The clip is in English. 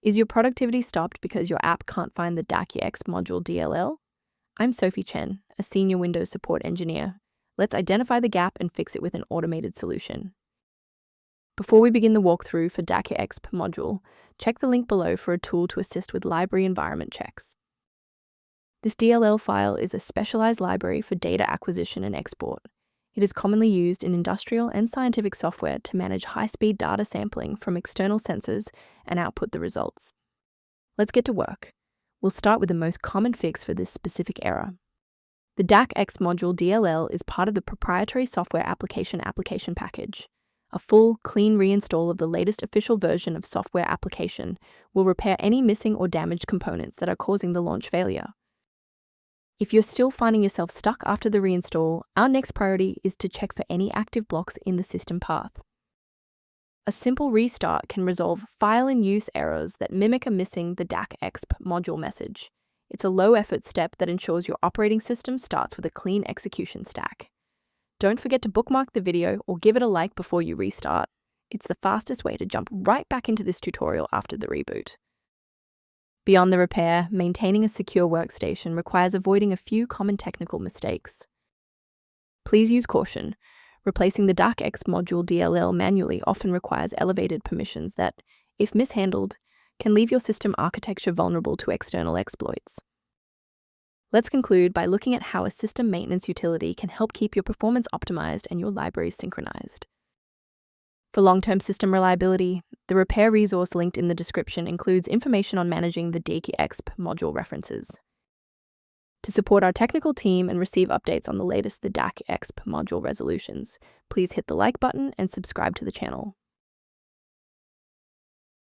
Is your productivity stopped because your app can't find the Daqexp.dll? I'm Sophie Chen, a senior Windows support engineer. Let's identify the gap and fix it with an automated solution. Before we begin the walkthrough for Daqexp module, check the link below for a tool to assist with library environment checks. This DLL file is a specialized library for data acquisition and export. It is commonly used in industrial and scientific software to manage high-speed data sampling from external sensors and output the results. Let's get to work. We'll start with the most common fix for this specific error. The Daqexp module DLL is part of the proprietary software application package. A full, clean reinstall of the latest official version of software application will repair any missing or damaged components that are causing the launch failure. If you're still finding yourself stuck after the reinstall, our next priority is to check for any active blocks in the system path. A simple restart can resolve file-in-use errors that mimic a missing the Daqexp module message. It's a low-effort step that ensures your operating system starts with a clean execution stack. Don't forget to bookmark the video or give it a like before you restart. It's the fastest way to jump right back into this tutorial after the reboot. Beyond the repair, maintaining a secure workstation requires avoiding a few common technical mistakes. Please use caution. Replacing the Daqexp module DLL manually often requires elevated permissions that, if mishandled, can leave your system architecture vulnerable to external exploits. Let's conclude by looking at how a system maintenance utility can help keep your performance optimized and your libraries synchronized. For long-term system reliability, the repair resource linked in the description includes information on managing the Daqexp module references. To support our technical team and receive updates on the latest the Daqexp module resolutions, please hit the like button and subscribe to the channel.